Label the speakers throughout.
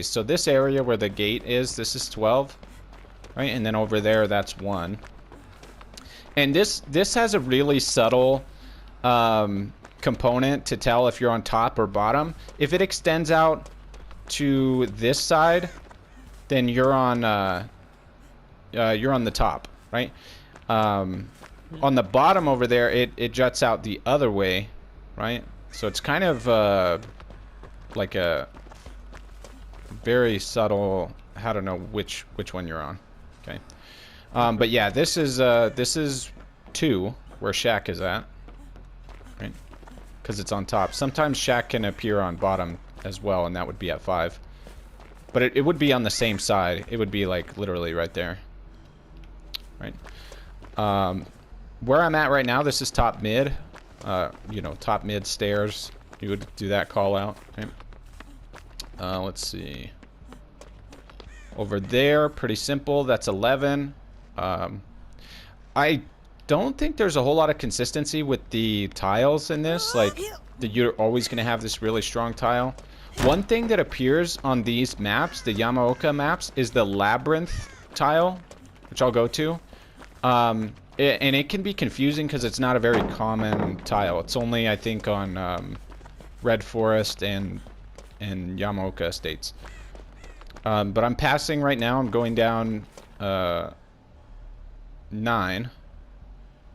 Speaker 1: So this area where the gate is, this is 12, right? And then over there, that's 1. And this has a really subtle component to tell if you're on top or bottom. If it extends out to this side, then you're on the top, right? On the bottom over there, it juts out the other way, right? So it's kind of like a very subtle. I don't know which one you're on. Okay, but yeah, this is 2 where Shack is at, right? Because it's on top. Sometimes Shack can appear on bottom as well, and that would be at 5. But it would be on the same side. It would be like literally right there, right? Where I'm at right now, this is top mid. You know, top mid stairs. You would do that call out. Okay. Let's see. Over there, pretty simple. That's 11. I don't think there's a whole lot of consistency with the tiles in this. Like, you're always going to have this really strong tile. One thing that appears on these maps, the Yamaoka maps, is the labyrinth tile, which I'll go to. And it can be confusing because it's not a very common tile. It's only, I think, on Red Forest and Yamaoka estates. But I'm passing right now. I'm going down 9.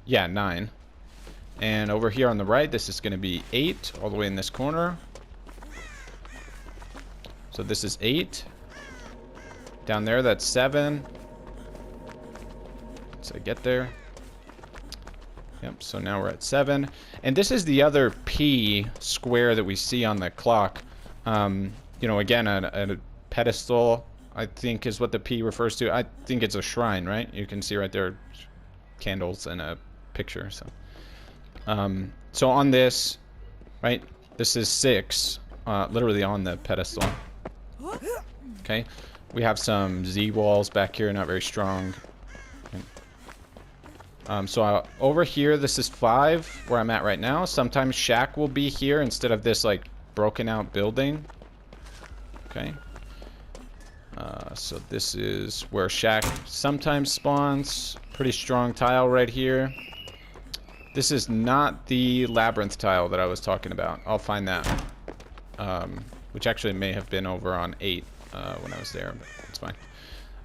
Speaker 1: Yeah, 9. And over here on the right, this is going to be 8 all the way in this corner. So this is 8. Down there, that's 7. So I get there. Yep, so now we're at 7. And this is the other P square that we see on the clock. You know, again, a pedestal, I think, is what the P refers to. I think it's a shrine, right? You can see right there candles and a picture. So on this, right, this is 6, literally on the pedestal. Okay, we have some Z walls back here, not very strong. So over here, this is 5, where I'm at right now. Sometimes Shack will be here instead of this, like, broken out building. Okay. So this is where Shack sometimes spawns. Pretty strong tile right here. This is not the labyrinth tile that I was talking about. I'll find that. Which actually may have been over on 8 when I was there, but it's fine.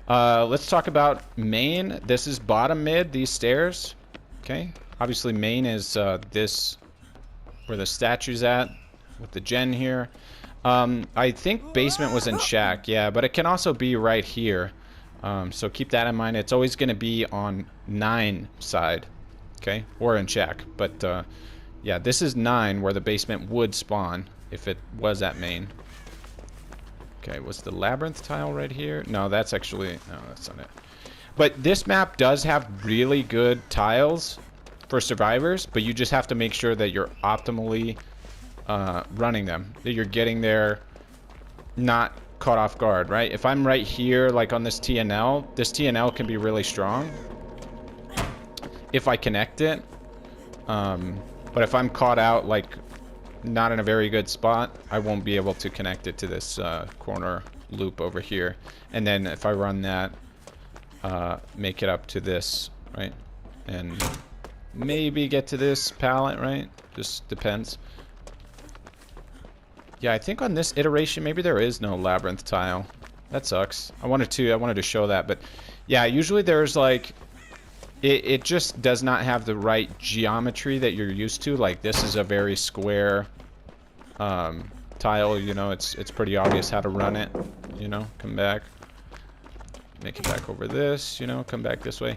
Speaker 1: Let's talk about main. This is bottom mid, these stairs. Okay. Obviously main is this, where the statue's at, with the gen here. I think basement was in Shack, yeah, but it can also be right here. So keep that in mind. It's always going to be on 9 side, okay, or in Shack. But yeah, this is 9 where the basement would spawn if it was at main. Okay, was the labyrinth tile right here? No, that's actually, no, that's not it. But this map does have really good tiles for survivors, but you just have to make sure that you're optimally running them, that you're getting there not caught off guard, right? If I'm right here, like on this TNL can be really strong if I connect it. But if I'm caught out, like, not in a very good spot, I won't be able to connect it to this corner loop over here. And then if I run that, make it up to this, right? And maybe get to this pallet, right? Just depends. Yeah, I think on this iteration, maybe there is no labyrinth tile. That sucks. I wanted to show that, but yeah, usually there's like, it just does not have the right geometry that you're used to. Like, this is a very square tile, you know, it's pretty obvious how to run it, you know, come back, make it back over this, you know, come back this way.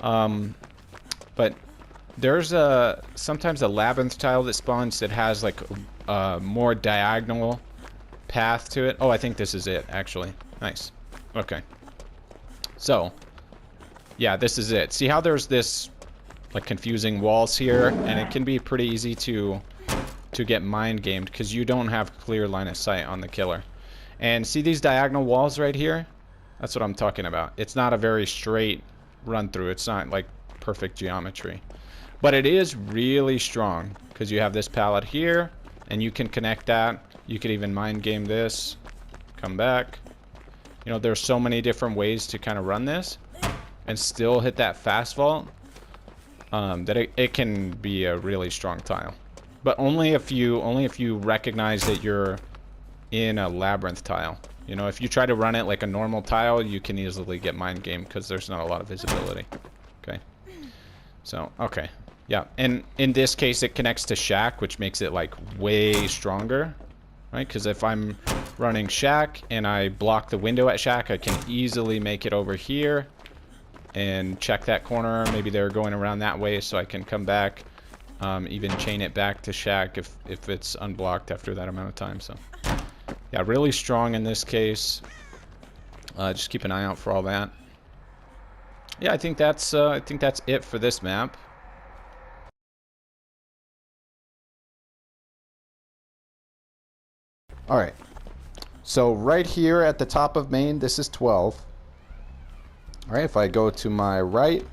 Speaker 1: But there's sometimes a labyrinth tile that spawns that has like a more diagonal path to it. Oh, I think this is it, actually. Nice. Okay. So, yeah, this is it. See how there's this like confusing walls here, and it can be pretty easy to get mind gamed because you don't have clear line of sight on the killer. And see these diagonal walls right here? That's what I'm talking about. It's not a very straight run through. It's not like perfect geometry. But it is really strong because you have this pallet here and you can connect that. You could even mind game this. come back. You know, there's so many different ways to kind of run this and still hit that fast vault, that it can be a really strong tile. But only if you recognize that you're in a labyrinth tile. You know, if you try to run it like a normal tile, you can easily get mind game because there's not a lot of visibility. Okay. So, okay. Yeah, and in this case it connects to shack, which makes it like way stronger, right? Because if I'm running shack and I block the window at shack, I can easily make it over here and check that corner. Maybe they're going around that way, so I can come back, even chain it back to shack if it's unblocked after that amount of time. So yeah, really strong in this case. Just keep an eye out for all that. Yeah, I think that's it for this map. All right, so right here at the top of main, this is 12. All right, if I go to my right,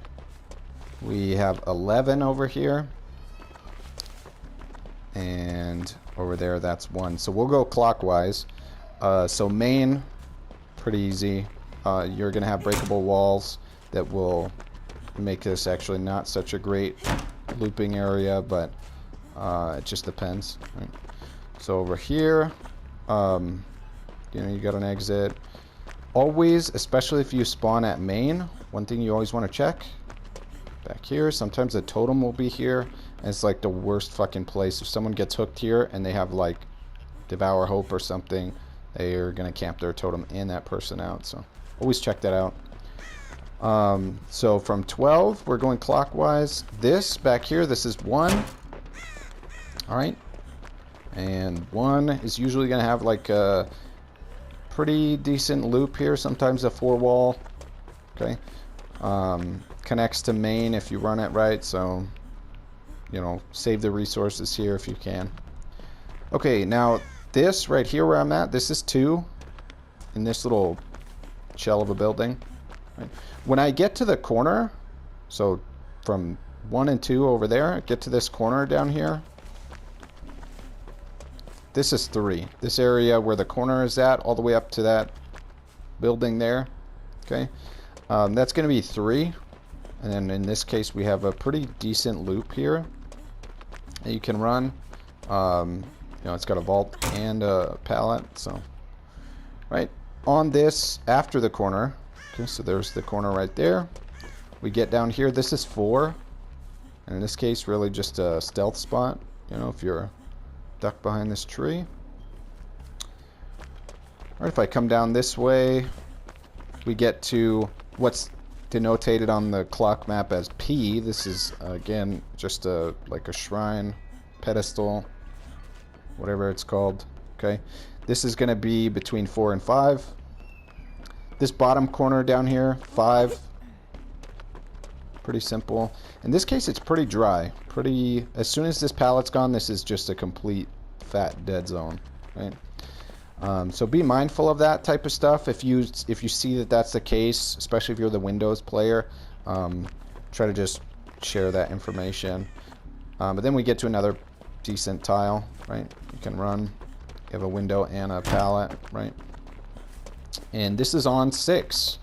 Speaker 1: we have 11 over here. And over there, that's 1. So we'll go clockwise. So main, pretty easy. You're going to have breakable walls that will make this actually not such a great looping area, but it just depends. Right? So over here, you know, you got an exit. Always, especially if you spawn at main, one thing you always want to check back here. Sometimes a totem will be here, and it's like the worst fucking place. If someone gets hooked here and they have like Devour Hope or something, they are gonna camp their totem and that person out. So always check that out. So from 12, we're going clockwise. This back here, this is 1. All right. And 1 is usually going to have like a pretty decent loop here. Sometimes a 4-wall. Okay. Connects to main if you run it right. So, you know, save the resources here if you can. Okay, now this right here where I'm at, this is 2 in this little shell of a building. Right. When I get to the corner, so from 1 and 2 over there, get to this corner down here. This is 3. This area where the corner is at, all the way up to that building there. Okay, that's going to be 3. And then in this case, we have a pretty decent loop here that you can run. You know, it's got a vault and a pallet. So, right on this after the corner. Okay, so there's the corner right there. We get down here. This is 4. And in this case, really just a stealth spot. You know, if you're duck behind this tree. Alright, if I come down this way, we get to what's denoted on the clock map as P. This is again just like a shrine, pedestal, whatever it's called. Okay, this is going to be between 4 and 5. This bottom corner down here, 5. Pretty simple. In this case, it's pretty dry. As soon as this pallet's gone, this is just a complete fat dead zone, right? So be mindful of that type of stuff. If you see that that's the case, especially if you're the Windows player, try to just share that information. But then we get to another decent tile, right? You can run. You have a window and a pallet, right? And this is on 6.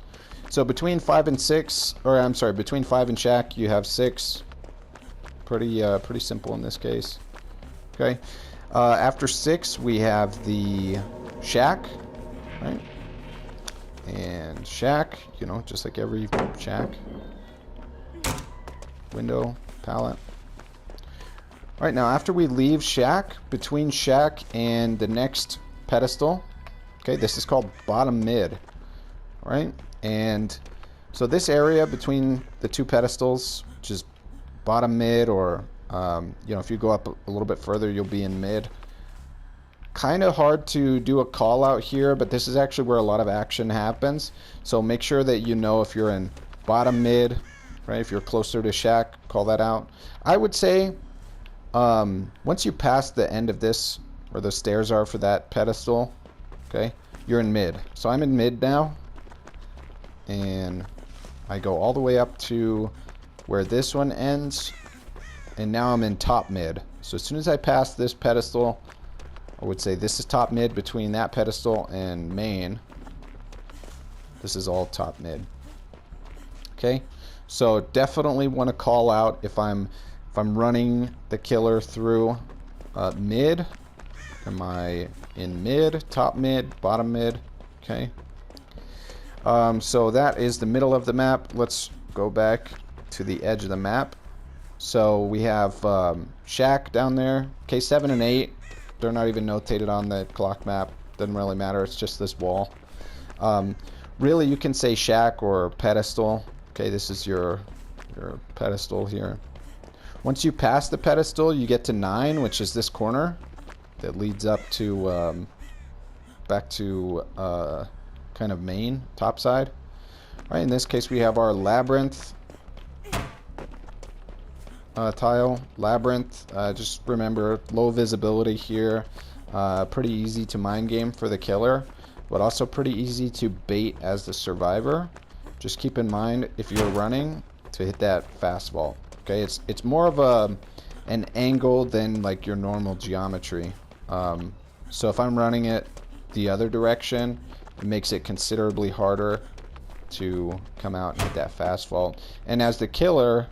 Speaker 1: So between 5 and 6, or I'm sorry, between 5 and shack, you have 6. Pretty simple in this case. Okay. After 6, we have the shack, right? And shack, you know, just like every shack. Window, pallet. All right, now after we leave shack, between shack and the next pedestal, okay, this is called bottom mid, right? And so this area between the 2 pedestals, which is bottom mid, or you know, if you go up a little bit further, you'll be in mid. Kind of hard to do a call out here, but this is actually where a lot of action happens. So make sure that you know if you're in bottom mid, right? If you're closer to shack, call that out. I would say once you pass the end of this, where the stairs are for that pedestal, okay, you're in mid. So I'm in mid now, and I go all the way up to where this one ends, and now I'm in top mid. So as soon as I pass this pedestal, I would say this is top mid between that pedestal and main. This is all top mid. Okay, so definitely want to call out if I'm running the killer through mid. Am I in mid, top mid, bottom mid? Okay. So that is the middle of the map. Let's go back to the edge of the map. So we have shack down there. Okay, 7 and 8. They're not even notated on the clock map. Doesn't really matter. It's just this wall. Really, you can say shack or pedestal. Okay, this is your pedestal here. Once you pass the pedestal, you get to 9, which is this corner that leads up to back to kind of main top side. All right, in this case, we have our labyrinth tile. Labyrinth. Just remember, low visibility here. Pretty easy to mind game for the killer, but also pretty easy to bait as the survivor. Just keep in mind if you're running to hit that fast vault. Okay, it's more of an angle than like your normal geometry. So if I'm running it the other direction, it makes it considerably harder to come out and hit that fast vault. And as the killer,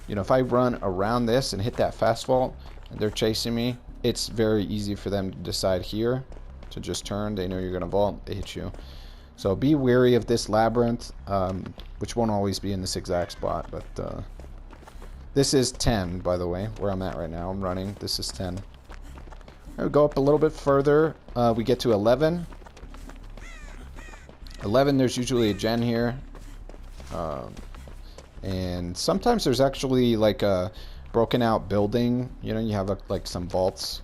Speaker 1: you know, if I run around this and hit that fast vault and they're chasing me, it's very easy for them to decide here to just turn. They know you're gonna vault, they hit you. So be wary of this labyrinth, which won't always be in this exact spot, but this is 10, by the way, where I'm at right now. I'm running. This is 10. I'll go up a little bit further. We get to 11. 11, there's usually a gen here. And sometimes there's actually like a broken out building. You know, you have like some vaults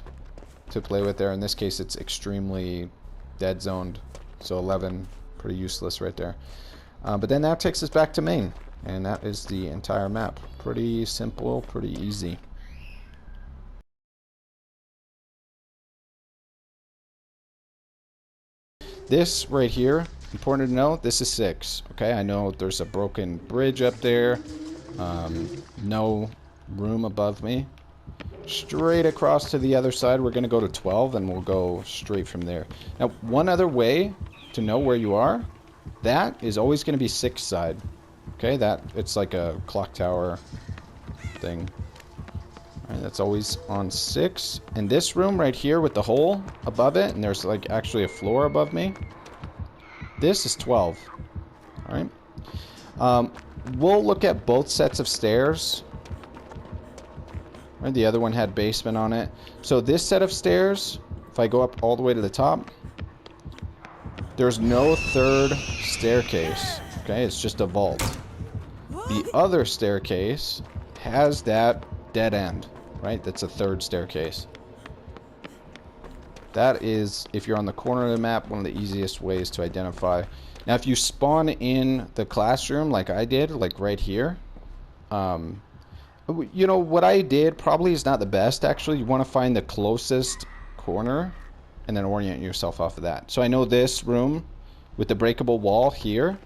Speaker 1: to play with there. In this case, it's extremely dead zoned. So 11, pretty useless right there. But then that takes us back to main. And that is the entire map. Pretty simple, pretty easy. This right here, important to know, this is 6. Okay, I know there's a broken bridge up there. No room above me. Straight across to the other side, we're going to go to 12, and we'll go straight from there. Now, one other way to know where you are, that is always going to be 6 side. Okay, that it's like a clock tower thing. All right, that's always on 6. And this room right here with the hole above it, and there's like actually a floor above me. This is 12. All right. We'll look at both sets of stairs. Right, the other one had basement on it. So this set of stairs, if I go up all the way to the top, there's no third staircase. Okay, it's just a vault. The other staircase has that dead end, right? That's a third staircase. That is, if you're on the corner of the map, one of the easiest ways to identify. Now, if you spawn in the classroom like I did, like right here, you know, what I did probably is not the best, actually. You want to find the closest corner and then orient yourself off of that. So I know this room with the breakable wall here,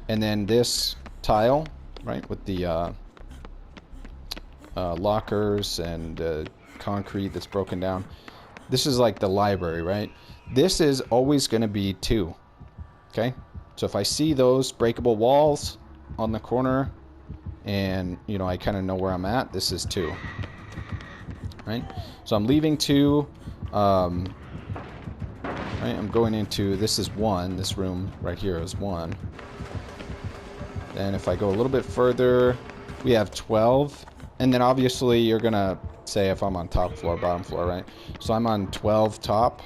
Speaker 1: and then this tile, right, with the lockers and concrete that's broken down. This is like the library, right? This is always going to be 2. Okay? So if I see those breakable walls on the corner and, you know, I kind of know where I'm at, this is 2. Right? So I'm leaving 2. Right? I'm going into, this is 1. This room right here is 1. And if I go a little bit further, we have 12. And then obviously you're going to say if I'm on top floor, bottom floor, right? So I'm on 12 top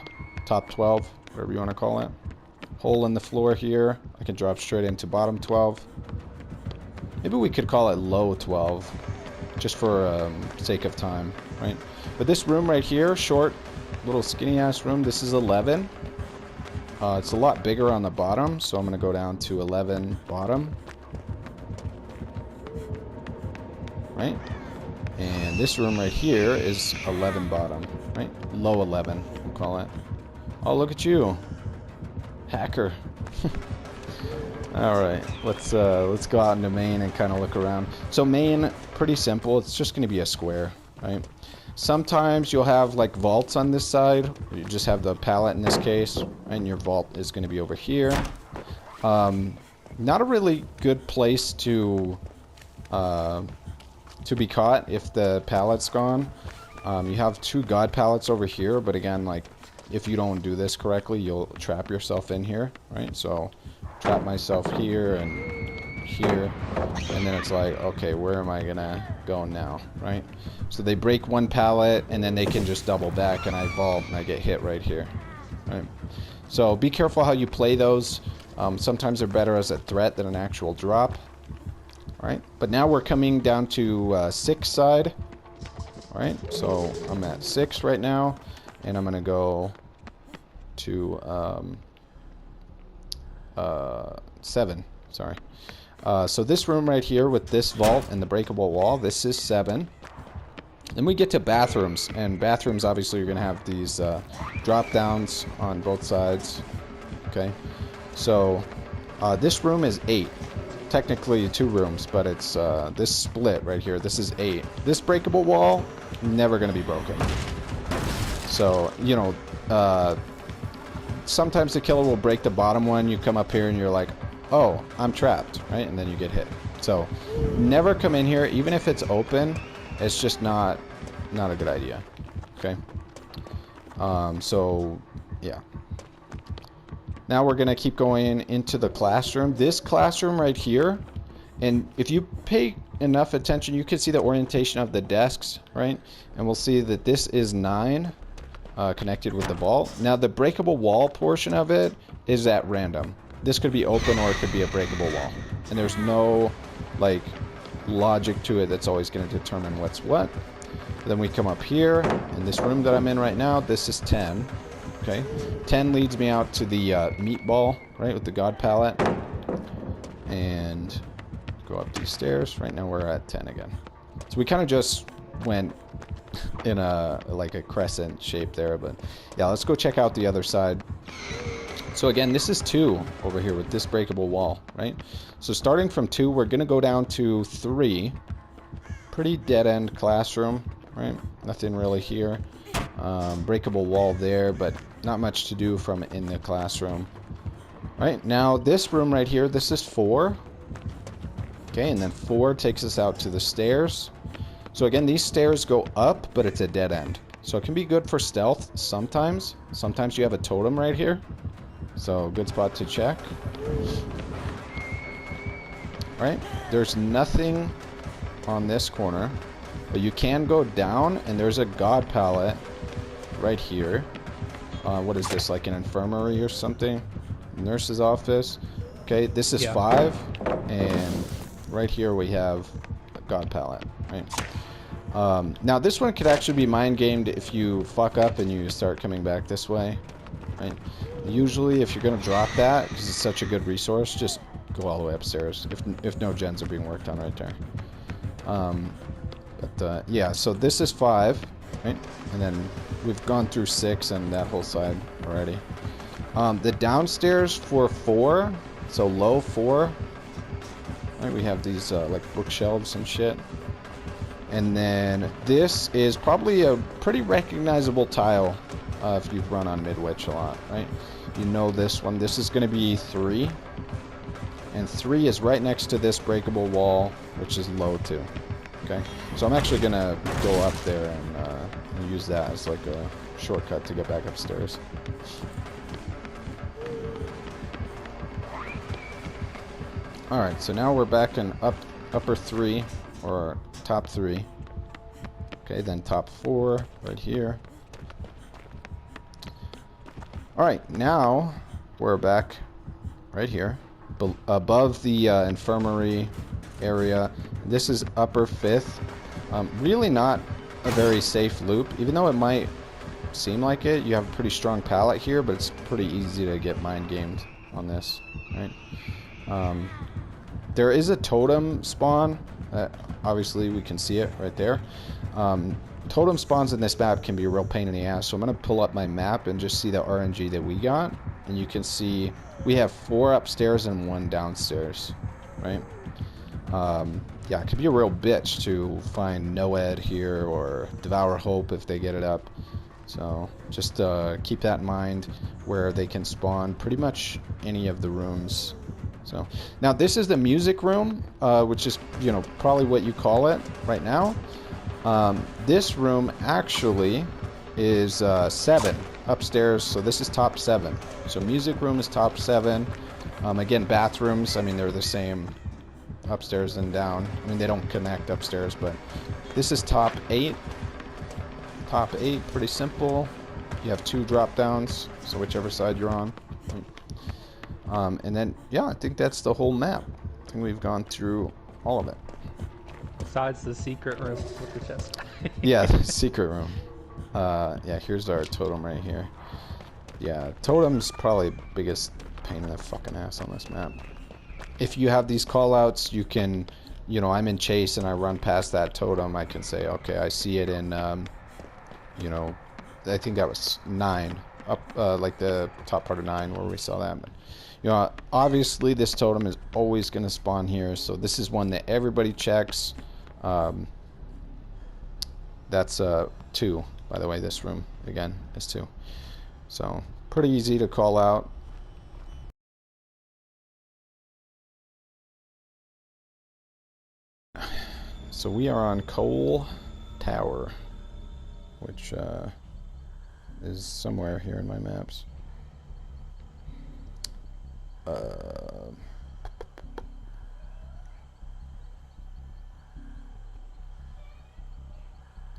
Speaker 1: 12, whatever you want to call it. Hole in the floor here. I can drop straight into bottom 12. Maybe we could call it low 12, just for sake of time, right? But this room right here, short, little skinny ass room, this is 11. It's a lot bigger on the bottom, so I'm going to go down to 11 bottom. Right? And this room right here is 11 bottom, right? Low 11, we'll call it. Oh, look at you. Hacker. Alright, let's go out into main and kind of look around. So main, pretty simple. It's just going to be a square, right? Sometimes you'll have like vaults on this side. You just have the pallet in this case, and your vault is going to be over here. Not a really good place to be caught if the pallet's gone. You have 2 god pallets over here, but again, like, if you don't do this correctly, you'll trap yourself in here, right? So, trap myself here and here, and then it's like, okay, where am I gonna go now, right? So they break 1 pallet, and then they can just double back, and I vault, and I get hit right here, right? So be careful how you play those. Sometimes they're better as a threat than an actual drop, right? But now we're coming down to 6 side, right? So I'm at 6 right now, and I'm gonna go to 7. Sorry. So this room right here with this vault and the breakable wall, this is 7. Then we get to bathrooms, and bathrooms obviously you're gonna have these drop downs on both sides. Okay, so this room is 8. Technically 2 rooms, but it's this split right here. This is 8. This breakable wall, never gonna be broken. So, you know, sometimes the killer will break the bottom one. You come up here and you're like, oh, I'm trapped, right? And then you get hit. So never come in here, even if it's open. It's just not a good idea. Okay. So yeah. Now we're gonna keep going into the classroom. This classroom right here, and if you pay enough attention, you can see the orientation of the desks, right? And we'll see that this is 9. Connected with the vault. Now the breakable wall portion of it is at random. This could be open or it could be a breakable wall. And there's no like logic to it that's always going to determine what's what. Then we come up here in this room that I'm in right now. This is 10. Okay. 10 leads me out to the meatball, right, with the god pallet. And go up these stairs. Right now we're at 10 again. So we kind of just went in a like a crescent shape there, but yeah, let's go check out the other side. So again, this is 2 over here with this breakable wall, right? So starting from 2, we're gonna go down to 3. Pretty dead-end classroom, right? Nothing really here. Breakable wall there, but not much to do from in the classroom. Right, now this room right here, this is 4. Okay, and then 4 takes us out to the stairs. So again, these stairs go up, but it's a dead end. So it can be good for stealth sometimes. Sometimes you have a totem right here. So good spot to check. Right? There's nothing on this corner. But you can go down, and there's a god pallet right here. What is this, like an infirmary or something? Nurse's office. Okay, this is 5. And right here we have a god pallet. Right? Now this one could actually be mind gamed if you fuck up and you start coming back this way, right? Usually if you're gonna drop that, because it's such a good resource, just go all the way upstairs if no gens are being worked on right there. Yeah, so this is 5, right? And then we've gone through 6 and that whole side already. The downstairs for 4, so low 4, right? We have these like bookshelves and shit. And then this is probably a pretty recognizable tile if you've run on Midwich a lot, right? You know this one. This is going to be 3. And 3 is right next to this breakable wall, which is low 2. Okay? So I'm actually going to go up there and use that as like a shortcut to get back upstairs. Alright, so now we're back in upper 3, or top 3. Okay, then top 4 right here. Alright, now we're back right here above the infirmary area. This is upper 5th. Really not a very safe loop, even though it might seem like it. You have a pretty strong pallet here, but it's pretty easy to get mind gamed on this, right? There is a totem spawn. Obviously we can see it right there. Totem spawns in this map can be a real pain in the ass, so I'm going to pull up my map and just see the RNG that we got. And you can see we have 4 upstairs and 1 downstairs, right? Yeah, it could be a real bitch to find Noed here or Devour Hope if they get it up. So just keep that in mind, where they can spawn pretty much any of the rooms. So now this is the music room, which is, you know, probably what you call it right now. This room actually is 7 upstairs, so this is top 7. So music room is top 7. Again, bathrooms, I mean, they're the same upstairs and down. I mean, they don't connect upstairs, but this is top 8. Top 8, pretty simple. You have 2 drop downs, so whichever side you're on. And then, yeah, I think that's the whole map. I think we've gone through all of it.
Speaker 2: Besides the secret room with the chest.
Speaker 1: Yeah, the secret room. Yeah, here's our totem right here. Yeah, totem's probably biggest pain in the fucking ass on this map. If you have these callouts, you can, you know, I'm in chase and I run past that totem, I can say, okay, I see it in, you know, I think that was 9, up, like the top part of 9 where we saw that. But, you know, obviously this totem is always going to spawn here, so this is one that everybody checks. That's 2, by the way. This room, again, is 2. So, pretty easy to call out. So we are on Coal Tower, which is somewhere here in my maps.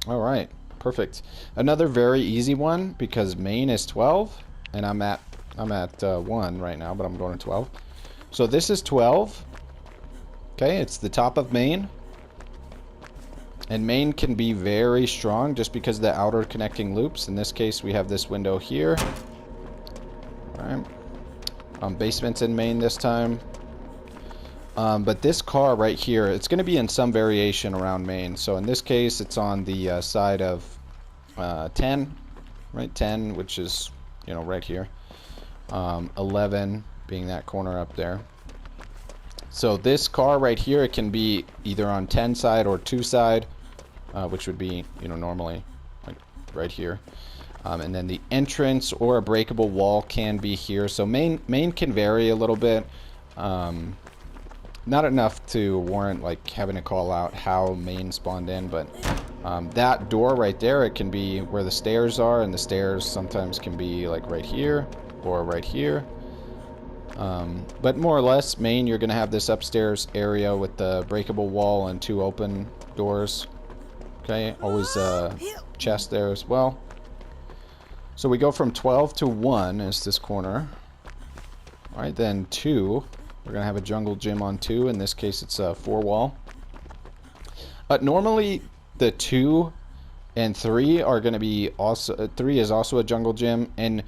Speaker 1: All right, perfect. Another very easy one because main is 12, and I'm at 1 right now, but I'm going to 12. So this is 12. Okay, it's the top of main. And main can be very strong just because of the outer connecting loops. In this case, we have this window here. All right. Basement's in main this time. But this car right here, it's going to be in some variation around main. So in this case, it's on the side of 10, right? 10, which is, you know, right here. 11 being that corner up there. So this car right here, it can be either on 10 side or 2 side. Which would be, you know, normally like right here. And then the entrance or a breakable wall can be here. So main can vary a little bit. Not enough to warrant like having to call out how main spawned in, but that door right there, it can be where the stairs are, and the stairs sometimes can be like right here or right here. But more or less, main, you're going to have this upstairs area with the breakable wall and 2 open doors. Okay, always a chest there as well. So we go from 12 to 1 is this corner. Alright, then 2. We're going to have a jungle gym on 2. In this case, it's a 4 wall. Normally, the 2 and 3 are going to be also... 3 is also a jungle gym. And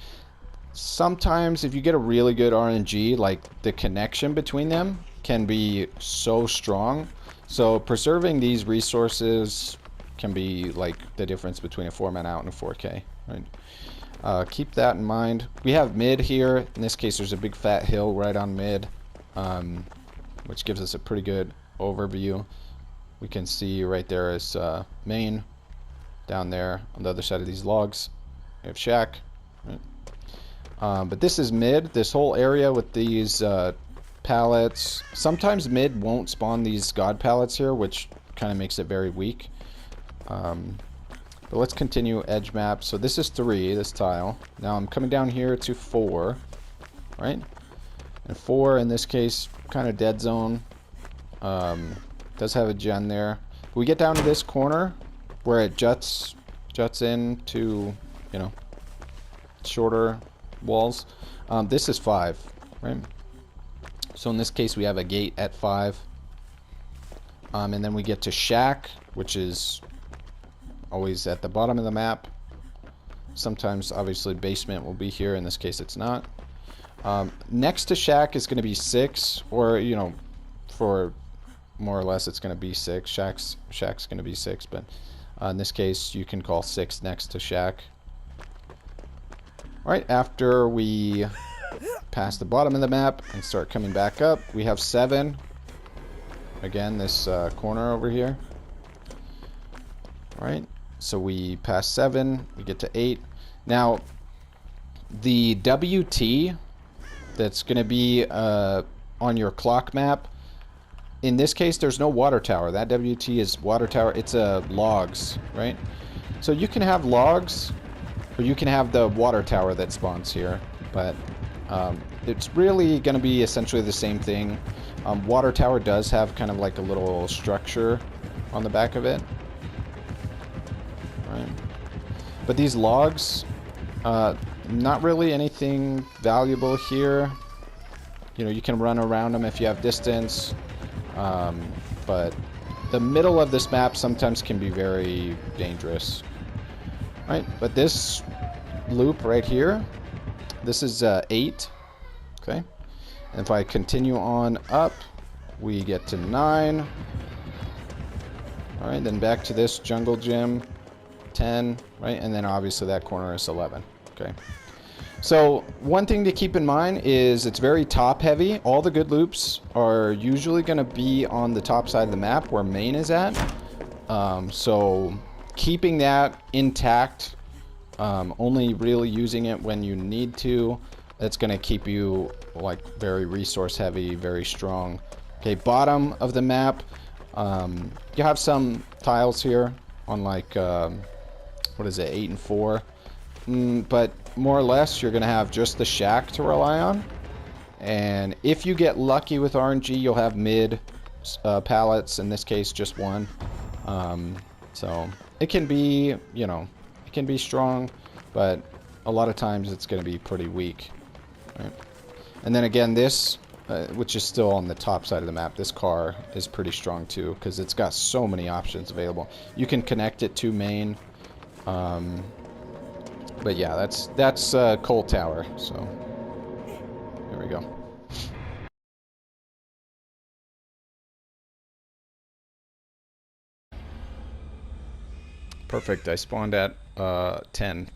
Speaker 1: sometimes, if you get a really good RNG, like the connection between them can be so strong. So preserving these resources can be like the difference between a 4-man out and a 4K, right? Keep that in mind. We have mid here. In this case, there's a big fat hill right on mid, which gives us a pretty good overview. We can see right there is main. Down there on the other side of these logs, we have shack. Right? But this is mid. This whole area with these pallets. Sometimes mid won't spawn these god pallets here, which kind of makes it very weak. But let's continue edge map. So this is 3, this tile. Now I'm coming down here to 4, right? And 4 in this case, kind of dead zone. Does have a gen there. We get down to this corner where it juts into, you know, shorter walls. This is 5, right? So in this case, we have a gate at 5. And then we get to shack, which is always at the bottom of the map. Sometimes, obviously, basement will be here. In this case, it's not. Next to shack is going to be 6, or, you know, for more or less, it's going to be 6. Shack's going to be 6, but in this case, you can call 6 next to shack. Alright, after we pass the bottom of the map and start coming back up, we have 7. again, this corner over here. All right, so we pass 7, we get to 8. Now, the WT that's going to be on your clock map, in this case, there's no water tower. That WT is water tower. It's logs, right? So you can have logs, or you can have the water tower that spawns here, but it's really going to be essentially the same thing. Water tower does have kind of like a little structure on the back of it. Right. But these logs, not really anything valuable here. You know, you can run around them if you have distance. But the middle of this map sometimes can be very dangerous. Right, but this loop right here, this is 8. Okay, and if I continue on up, we get to 9. All right, then back to this jungle gym, 10, right, and then obviously that corner is 11. Okay, so one thing to keep in mind is it's very top heavy. All the good loops are usually going to be on the top side of the map where main is at. So keeping that intact, only really using it when you need to, that's going to keep you like very resource heavy, very strong. Okay, bottom of the map, you have some tiles here on like, what is it, 8 and 4. But more or less, you're going to have just the shack to rely on. And if you get lucky with RNG, you'll have mid pallets, in this case, just one. So it can be, you know, it can be strong, but a lot of times it's going to be pretty weak. Right? And then again, this, which is still on the top side of the map, this car is pretty strong too, because it's got so many options available. You can connect it to main. But yeah, that's Coal Tower, so there we go. Perfect, I spawned at 10.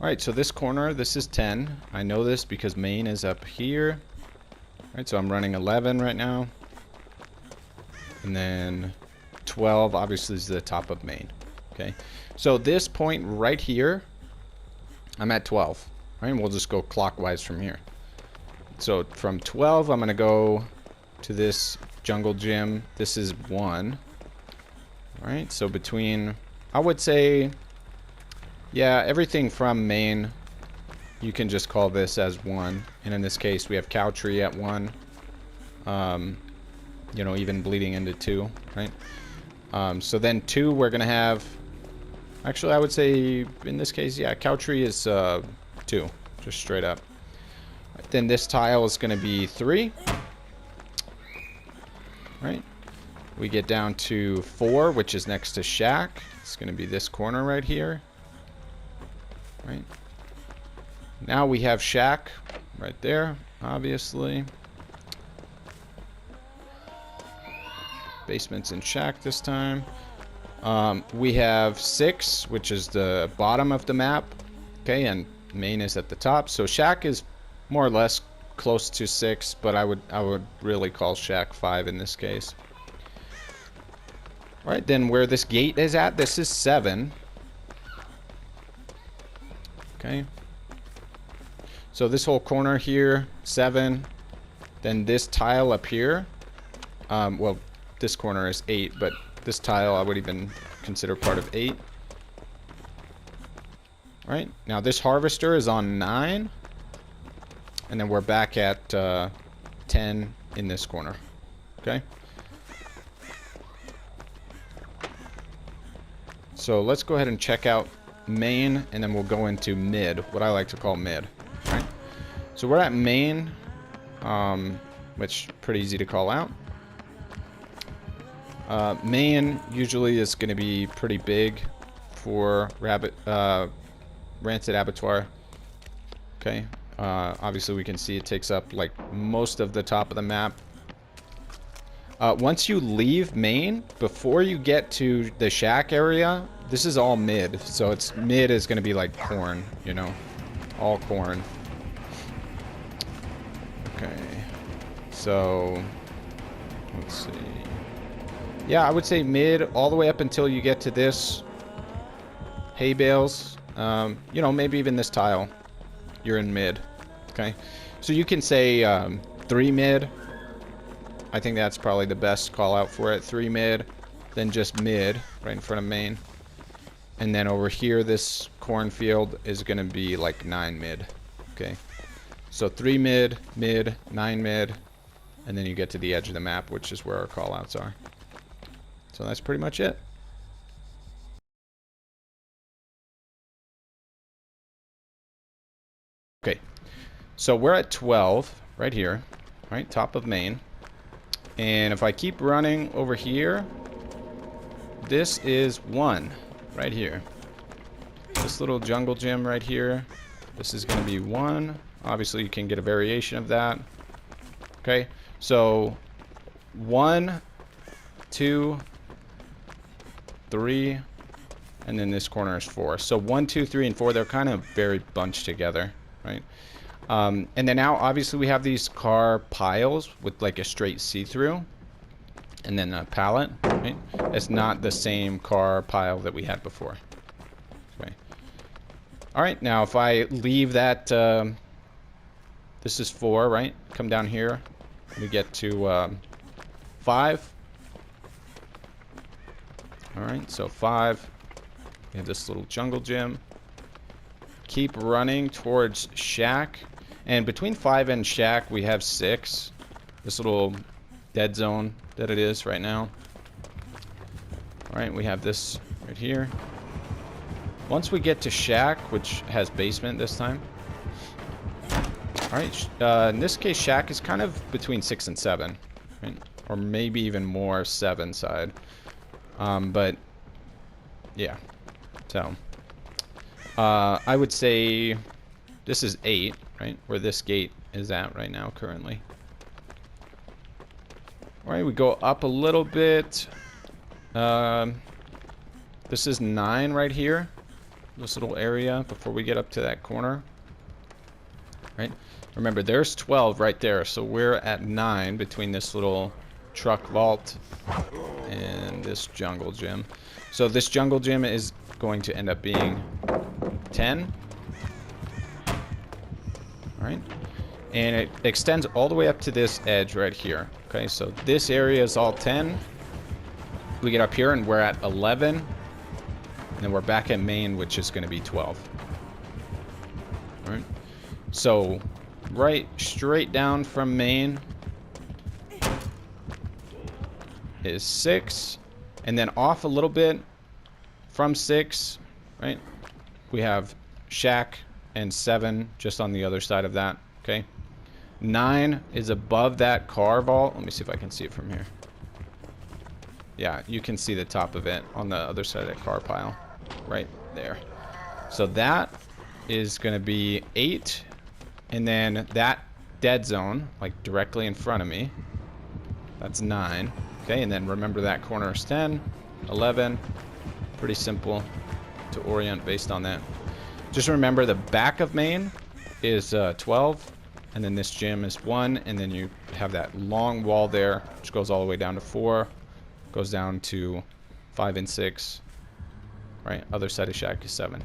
Speaker 1: Alright, so this corner, this is 10. I know this because main is up here. Alright, so I'm running 11 right now. And then 12 obviously is the top of main. Okay, so this point right here, I'm at 12. Right, and we'll just go clockwise from here. So from 12, I'm going to go to this jungle gym. This is 1. Alright, so between, I would say, yeah, everything from main, you can just call this as 1. And in this case, we have cow tree at 1. You know, even bleeding into 2, right? So then 2, we're going to have, actually, I would say, in this case, yeah, cow tree is 2, just straight up. Then this tile is going to be 3. Right? We get down to 4, which is next to shack. It's going to be this corner right here. Right? Now we have shack right there, obviously. Basements and shack this time. We have 6, which is the bottom of the map. Okay, and main is at the top. So shack is more or less close to 6, but I would really call shack 5 in this case. All right, then where this gate is at, this is 7. Okay. So this whole corner here, 7. Then this tile up here, well, this corner is 8, but this tile I would even consider part of 8. All right, now this harvester is on 9. And then we're back at 10 in this corner. Okay. So let's go ahead and check out main, and then we'll go into mid, what I like to call mid. Right? So we're at main, which is pretty easy to call out. Main usually is going to be pretty big for Rancid Abbatoir. Okay. Obviously we can see it takes up like most of the top of the map. Once you leave main, before you get to the shack area, this is all mid. So it's mid is going to be like corn, you know, all corn. Okay. So Let's see. Yeah, I would say mid all the way up until you get to this hay bales. You know, maybe even this tile. You're in mid. Okay. So you can say 3 mid. I think that's probably the best call out for it. 3 mid, then just mid right in front of main. And then over here, this cornfield is going to be like 9 mid. Okay. So 3 mid, mid, 9 mid, and then you get to the edge of the map, which is where our call outs are. So that's pretty much it. Okay. So we're at 12 right here, right? Top of main. And if I keep running over here, this is 1 right here. This little jungle gym right here, this is going to be 1. Obviously, you can get a variation of that. Okay, so 1, 2, 3, and then this corner is 4. So 1, 2, 3, and 4, they're kind of very bunched together, right? And then now, obviously, we have these car piles with like a straight see-through, and then a pallet, right? It's not the same car pile that we had before. Okay. All right, now if I leave that, this is 4, right? Come down here, we get to 5. All right, so 5. We have this little jungle gym. Keep running towards shack. And between 5 and shack, we have 6. This little dead zone that it is right now. All right, we have this right here. Once we get to shack, which has basement this time. All right, in this case, shack is kind of between 6 and 7, right? Or maybe even more 7 side. But yeah, so I would say this is 8, right? Where this gate is at right now currently. All right, we go up a little bit. This is 9 right here. This little area before we get up to that corner. Right? Remember, there's 12 right there. So we're at 9 between this little truck vault and this jungle gym. So this jungle gym is going to end up being 10. All right. And it extends all the way up to this edge right here. Okay, so this area is all 10. We get up here and we're at 11. And then we're back at main, which is going to be 12. All right. So right straight down from main is 6. And then off a little bit from 6, right? We have shack and 7 just on the other side of that. Okay. 9 is above that car vault. Let me see if I can see it from here. Yeah, you can see the top of it on the other side of that car pile. Right there. So that is going to be 8. And then that dead zone, like directly in front of me, that's 9. Okay, and then remember that corner is 10, 11. Pretty simple to orient based on that. Just remember the back of main is 12. And then this gym is 1, and then you have that long wall there, which goes all the way down to 4, goes down to 5 and 6, right? Other side of shack is 7.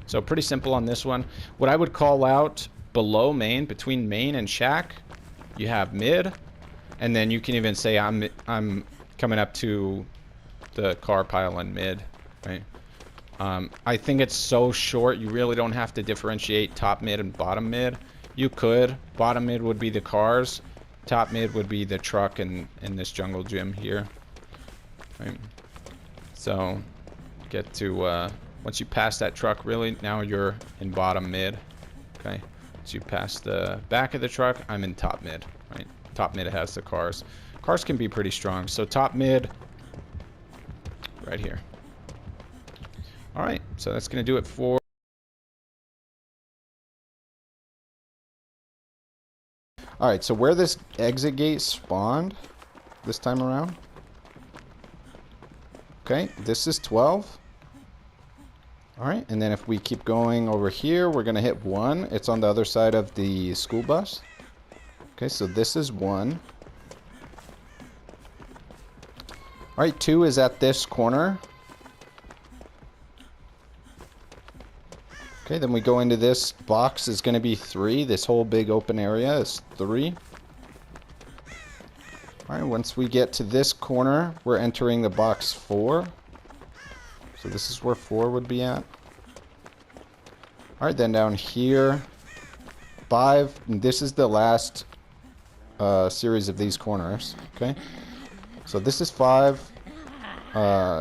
Speaker 1: So pretty simple on this one. What I would call out below main, between main and shack, you have mid, and then you can even say I'm coming up to the car pile in mid, right? I think it's so short, you really don't have to differentiate top mid and bottom mid. You could. Bottom mid would be the cars. Top mid would be the truck and this jungle gym here. Right. So get to once you pass that truck, really now you're in bottom mid. Okay. So you pass the back of the truck, I'm in top mid. Right. Top mid has the cars. Cars can be pretty strong. So top mid, right here. All right. So that's gonna do it for. Alright, so where this exit gate spawned this time around. Okay, this is 12. Alright, and then if we keep going over here, we're going to hit 1. It's on the other side of the school bus. Okay, so this is 1. Alright, 2 is at this corner. Okay, then we go into this box is going to be 3. This whole big open area is 3. Alright, once we get to this corner, we're entering the box 4. So this is where 4 would be at. Alright, then down here, 5. And this is the last series of these corners. Okay, so this is 5.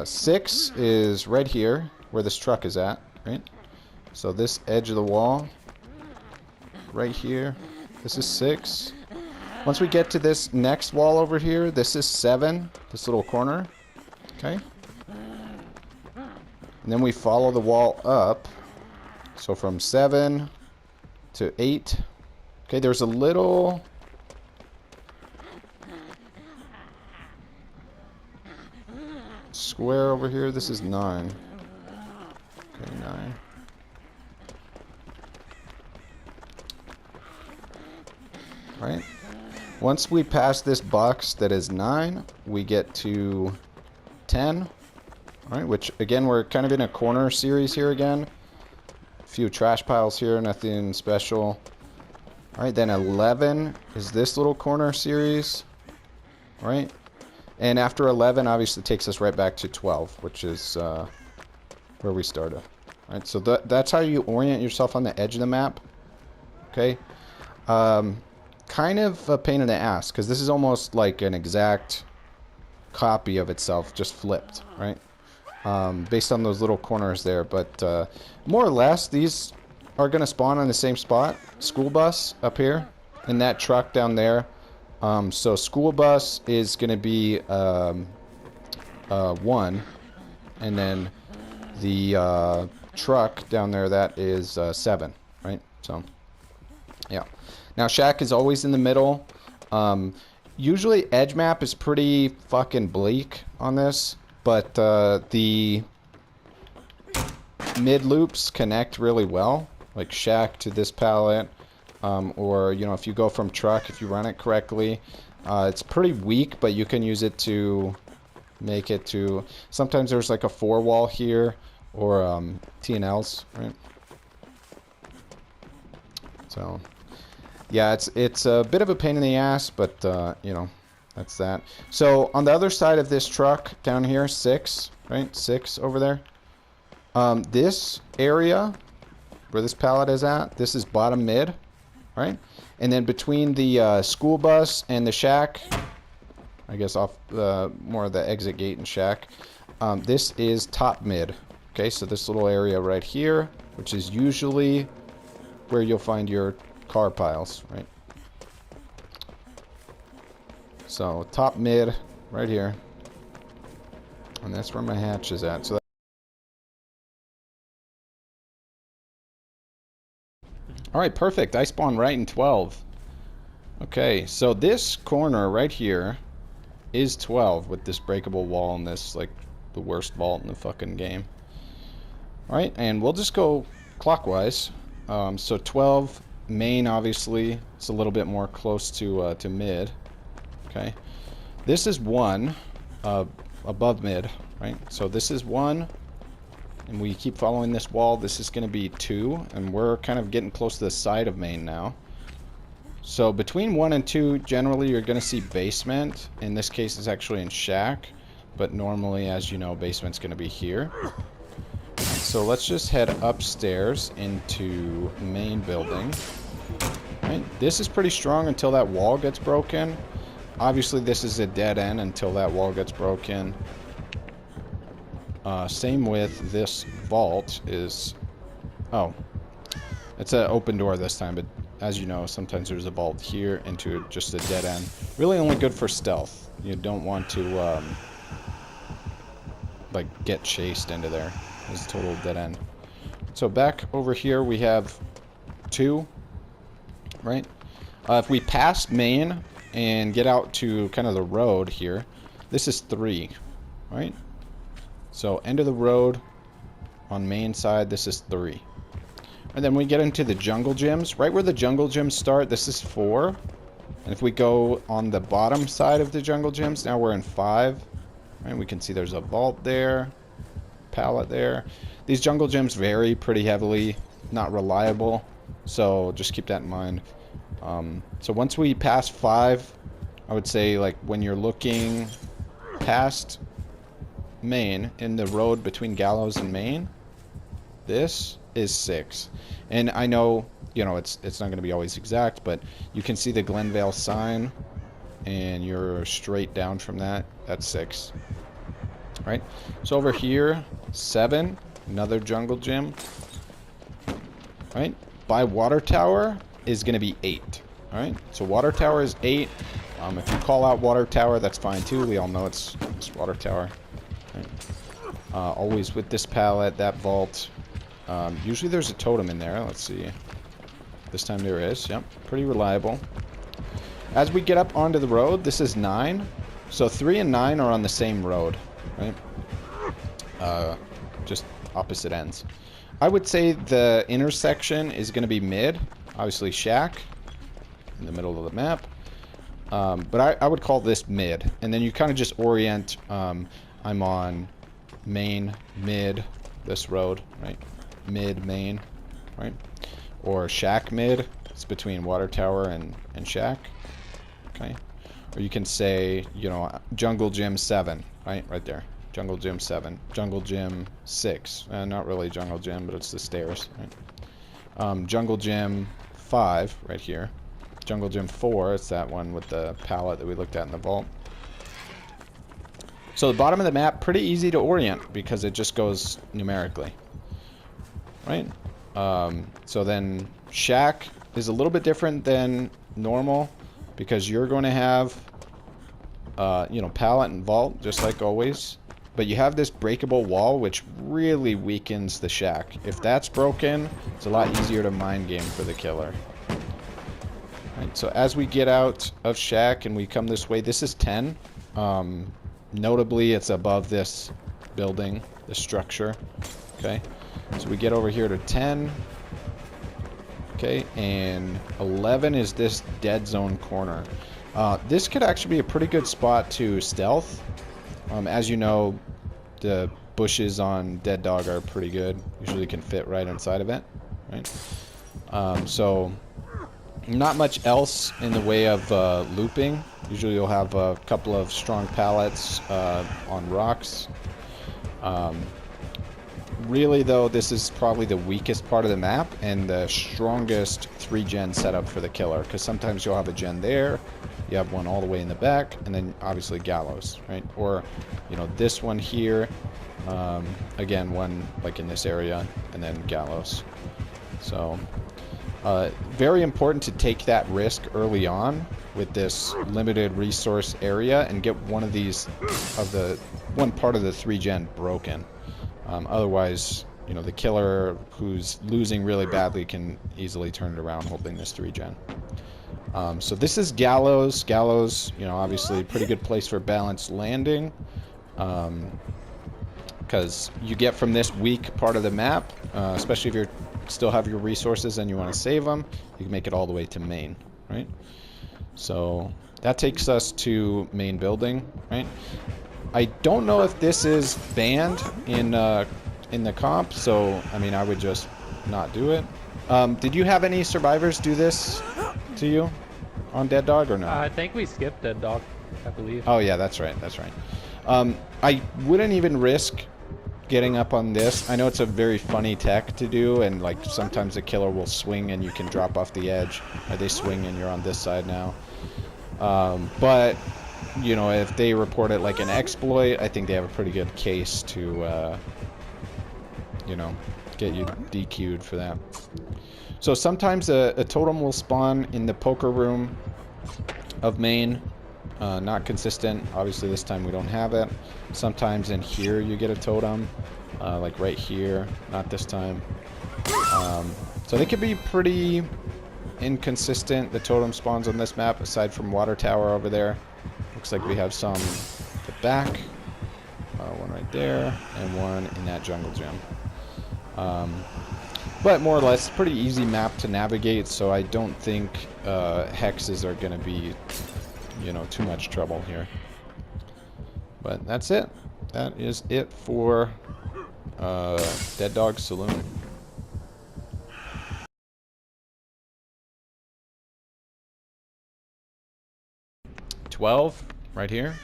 Speaker 1: 6 is right here, where this truck is at, right? So this edge of the wall, right here, this is 6. Once we get to this next wall over here, this is 7, this little corner, okay? And then we follow the wall up, so from 7 to 8. Okay, there's a little... square over here. This is 9. Okay, 9. Alright. Once we pass this box that is 9, we get to 10. Alright, which again, we're kind of in a corner series here again. A few trash piles here, nothing special. Alright, then 11 is this little corner series. Alright. And after 11, obviously takes us right back to 12, which is where we started. Alright, so that's how you orient yourself on the edge of the map. Okay. Kind of a pain in the ass, because this is almost like an exact copy of itself, just flipped, right? Based on those little corners there. But more or less, these are going to spawn on the same spot. School bus up here, and that truck down there. So school bus is going to be 1, and then the truck down there, that is 7, right? So, yeah. Now, shack is always in the middle. Usually, edge map is pretty fucking bleak on this, but the mid loops connect really well, like shack to this pallet. Or, you know, if you go from truck, if you run it correctly, it's pretty weak, but you can use it to make it to... Sometimes there's like a 4 wall here, or T&Ls, right? So, yeah, it's a bit of a pain in the ass, but, you know, that's that. So, on the other side of this truck, down here, 6, right? 6 over there. This area, where this pallet is at, this is bottom mid. Right, and then between the school bus and the shack, I guess off more of the exit gate and shack, this is top mid. Okay, so this little area right here, which is usually where you'll find your car piles, right? So top mid right here, and that's where my hatch is at. So. Alright, perfect. I spawned right in 12. Okay, so this corner right here is 12 with this breakable wall and this, like, the worst vault in the fucking game. Alright, and we'll just go clockwise. So 12, main, obviously. It's a little bit more close to mid. Okay. This is 1 above mid, right? So this is 1. And we keep following this wall. This is going to be 2, and we're kind of getting close to the side of main now. So between 1 and 2, generally you're going to see basement. In this case, it's actually in shack, but normally, as you know, basement's going to be here. So let's just head upstairs into main building. Right. This is pretty strong until that wall gets broken. Obviously, this is a dead end until that wall gets broken. Same with this vault is... Oh. It's an open door this time, but as you know, sometimes there's a vault here into just a dead end. Really only good for stealth. You don't want to, like, get chased into there. It's a total dead end. So back over here we have 2, right? If we pass main and get out to kind of the road here, this is 3, right? So end of the road on main side, this is 3. And then we get into the jungle gyms. Right where the jungle gyms start, this is 4. And if we go on the bottom side of the jungle gyms, now we're in 5. Right, we can see there's a vault there, pallet there. These jungle gyms vary pretty heavily, not reliable, so just keep that in mind. So once we pass 5, I would say like when you're looking past Main in the road between Gallows and Main, this is 6. And I know, you know, it's not going to be always exact, but you can see the Glenvale sign, and you're straight down from that. That's 6. Right? So over here, 7, another jungle gym. Right? By Water Tower is going to be 8. Alright? So Water Tower is 8. If you call out Water Tower, that's fine too. We all know it's Water Tower. Right? Always with this pallet, that vault. Usually there's a totem in there. Let's see. This time there is. Yep. Pretty reliable. As we get up onto the road, this is 9. So 3 and 9 are on the same road. Right? Just opposite ends. I would say the intersection is going to be mid. Obviously shack in the middle of the map. But I would call this mid. And then you kind of just orient. I'm on main, mid, this road, right? Mid, main, right? Or shack mid. It's between Water Tower and shack. Okay. Or you can say, you know, Jungle Gym 7, right? Right there. Jungle Gym 7. Jungle Gym 6. Not really Jungle Gym, but it's the stairs, right? Jungle Gym 5, right here. Jungle Gym 4, it's that one with the pallet that we looked at in the vault. So the bottom of the map, pretty easy to orient because it just goes numerically. Right? So then shack is a little bit different than normal because you're going to have, you know, pallet and vault just like always. But you have this breakable wall which really weakens the shack. If that's broken, it's a lot easier to mind game for the killer. Right, so as we get out of shack and we come this way, this is 10. Notably, it's above this building, the structure. Okay, so we get over here to 10. Okay, and 11 is this dead zone corner. This could actually be a pretty good spot to stealth. As you know, the bushes on Dead Dog are pretty good. Usually can fit right inside of it. Right. So not much else in the way of looping. Usually you'll have a couple of strong pallets on rocks. Really though, this is probably the weakest part of the map and the strongest 3-gen setup for the killer, because sometimes you'll have a gen there, you have one all the way in the back, and then obviously Gallows, right? Or, you know, this one here, again, one like in this area, and then Gallows. So very important to take that risk early on with this limited resource area and get one of these one part of the 3-gen broken. Otherwise, you know, the killer who's losing really badly can easily turn it around holding this 3-gen. So this is Gallows. Gallows, you know, obviously pretty good place for balanced landing. Because you get from this weak part of the map, especially if you still have your resources and you want to save them, you can make it all the way to main, right? So that takes us to main building, right? I don't know if this is banned in the comp, so I mean I would just not do it. Did you have any survivors do this to you on Dead Dog or no?
Speaker 2: I think we skipped Dead Dog, I believe.
Speaker 1: Oh yeah, that's right, that's right. I wouldn't even risk getting up on this. I know it's a very funny tech to do, and like sometimes the killer will swing and you can drop off the edge. They swing and you're on this side now. But you know, if they report it like an exploit, I think they have a pretty good case to, you know, get you DQ'd for that. So sometimes a totem will spawn in the poker room of main. Not consistent. Obviously this time we don't have it. Sometimes in here you get a totem, like right here. Not this time. So they could be pretty inconsistent, the totem spawns on this map, aside from Water Tower over there. Looks like we have some at the back. One right there, and one in that jungle gym. But more or less, pretty easy map to navigate, so I don't think hexes are going to be, you know, too much trouble here. But that's it. That is it for Dead Dawg Saloon. $12 right here.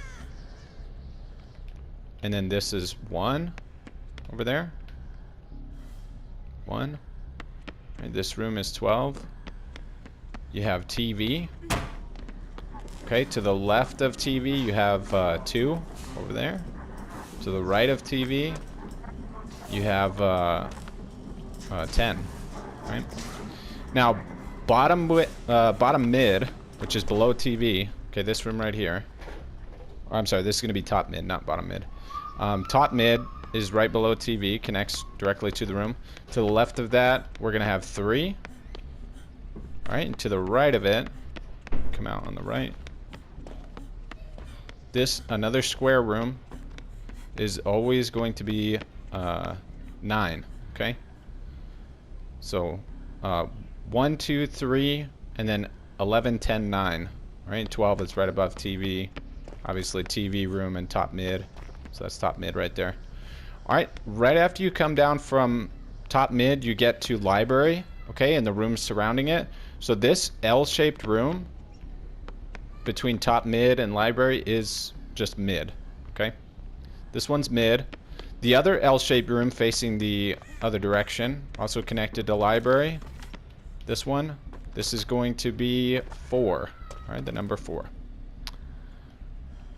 Speaker 1: And then this is 1 over there. 1. And this room is 12. You have TV. Okay, to the left of TV you have 2 over there. To the right of TV you have 10. Right? Now bottom mid, which is below TV. Okay, this room right here. Or, I'm sorry, this is going to be top mid, not bottom mid. Top mid is right below TV, connects directly to the room. To the left of that, we're going to have 3. Alright, and to the right of it, come out on the right. This, another square room, is always going to be 9, okay? So, 1, 2, 3, and then 11, 10, 9. Alright, 12 is right above TV. Obviously TV, room, and top mid. So that's top mid right there. Alright, right after you come down from top mid, you get to library, okay, and the rooms surrounding it. So this L-shaped room between top mid and library is just mid, okay? This one's mid. The other L-shaped room facing the other direction, also connected to library. This one, this is going to be 4, alright, the number 4.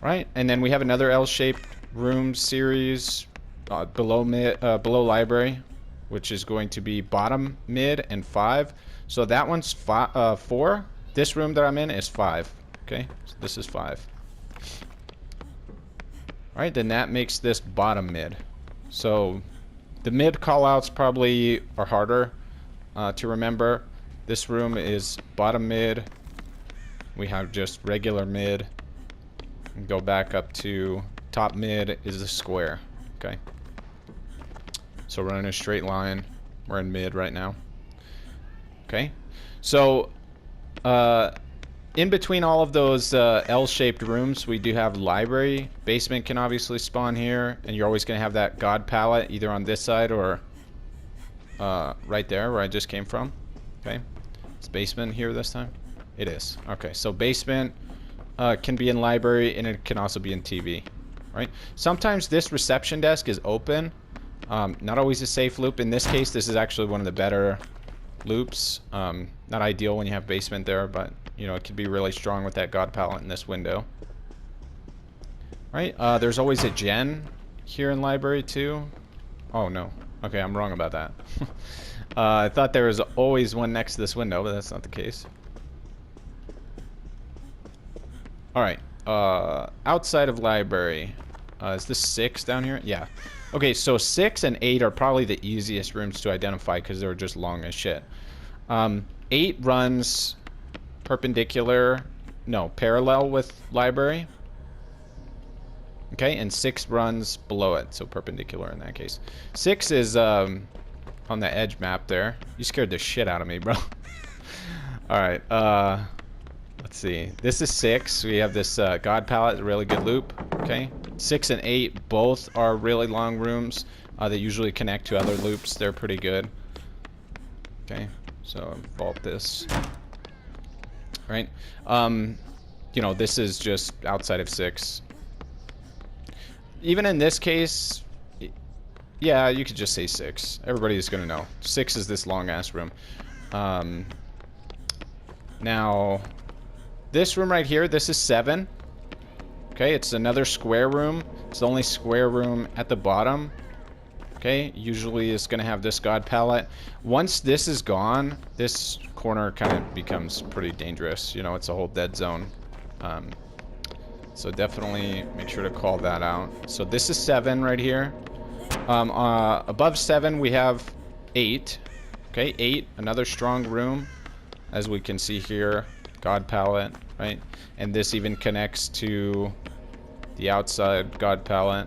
Speaker 1: Right, and then we have another L-shaped room series below library, which is going to be bottom mid and 5. So that one's 4. This room that I'm in is 5. Okay, so this is 5. All right, then that makes this bottom mid. So the mid callouts probably are harder to remember. This room is bottom mid. We have just regular mid. And go back up to top mid is the square. Okay. So running a straight line. We're in mid right now. Okay. So in between all of those L-shaped rooms, we do have library. Basement can obviously spawn here, and you're always going to have that god pallet either on this side or right there where I just came from. Okay. Is basement here this time? It is. Okay. So basement can be in library, and it can also be in TV, right? Sometimes this reception desk is open. Not always a safe loop. In this case, this is actually one of the better loops. Not ideal when you have basement there, but you know, it could be really strong with that god pallet in this window. Right? There's always a gen here in library too. Oh no. Okay, I'm wrong about that. I thought there was always one next to this window, but that's not the case. Alright, outside of library, is this 6 down here? Yeah. Okay, so 6 and 8 are probably the easiest rooms to identify because they're just long as shit. 8 runs parallel with library. Okay, and 6 runs below it, so perpendicular in that case. 6 is on the edge map there. You scared the shit out of me, bro. Alright, let's see. This is 6. We have this god pallet, a really good loop. Okay. 6 and 8 both are really long rooms. They usually connect to other loops. They're pretty good. Okay. So vault this. Right. You know, this is just outside of 6. Even in this case, yeah, you could just say 6. Everybody's gonna know. 6 is this long ass room. Now, this room right here, this is 7. Okay, it's another square room. It's the only square room at the bottom. Okay, usually it's going to have this god pallet. Once this is gone, this corner kind of becomes pretty dangerous. You know, it's a whole dead zone. So definitely make sure to call that out. So this is 7 right here. Above 7 we have 8. Okay, 8, another strong room. As we can see here, god pallet, right? And this even connects to the outside god pallet.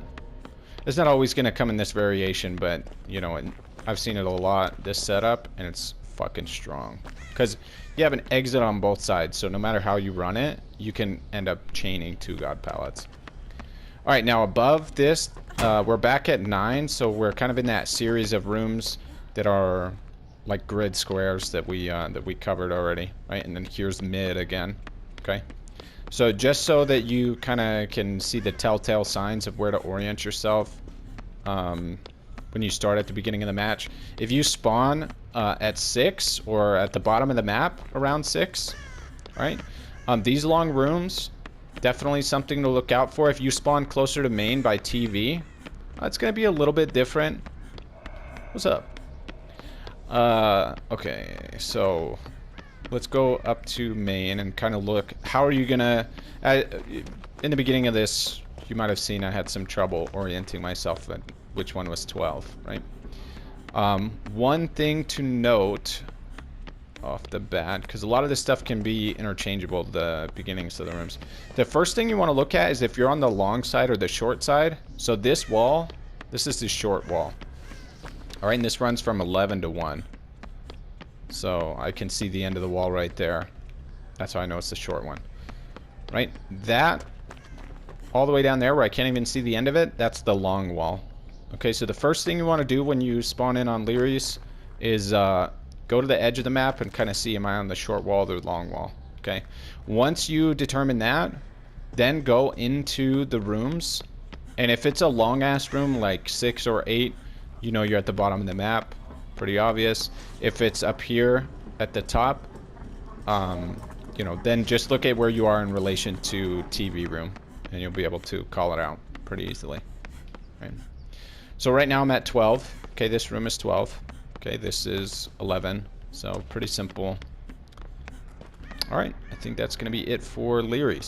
Speaker 1: It's not always going to come in this variation, but you know, I've seen it a lot, this setup, and it's fucking strong. Because you have an exit on both sides, so no matter how you run it, you can end up chaining 2 god pallets. All right, now above this, we're back at 9, so we're kind of in that series of rooms that are like grid squares that we covered already, right? And then here's mid again, okay? So just so that you kind of can see the telltale signs of where to orient yourself when you start at the beginning of the match. If you spawn at 6 or at the bottom of the map around 6, right? These long rooms, definitely something to look out for. If you spawn closer to main by TV, it's going to be a little bit different. What's up? Okay, so let's go up to main and kind of look. How are you going to... in the beginning of this, you might have seen I had some trouble orienting myself at which one was 12, right? One thing to note off the bat, because a lot of this stuff can be interchangeable, the beginnings of the rooms. The first thing you want to look at is if you're on the long side or the short side. So this wall, this is the short wall. All right, and this runs from 11 to 1. So I can see the end of the wall right there. That's how I know it's the short one. Right? That, all the way down there where I can't even see the end of it, that's the long wall. Okay, so the first thing you want to do when you spawn in on Lerys is go to the edge of the map and kind of see, am I on the short wall or the long wall? Okay. Once you determine that, then go into the rooms. And if it's a long ass room like 6 or 8, you know you're at the bottom of the map. Pretty obvious. If it's up here at the top, you know, then just look at where you are in relation to TV room, and you'll be able to call it out pretty easily. Right. So right now I'm at 12. Okay, this room is 12. Okay, this is 11, so pretty simple. All right, I think that's going to be it for Lerys.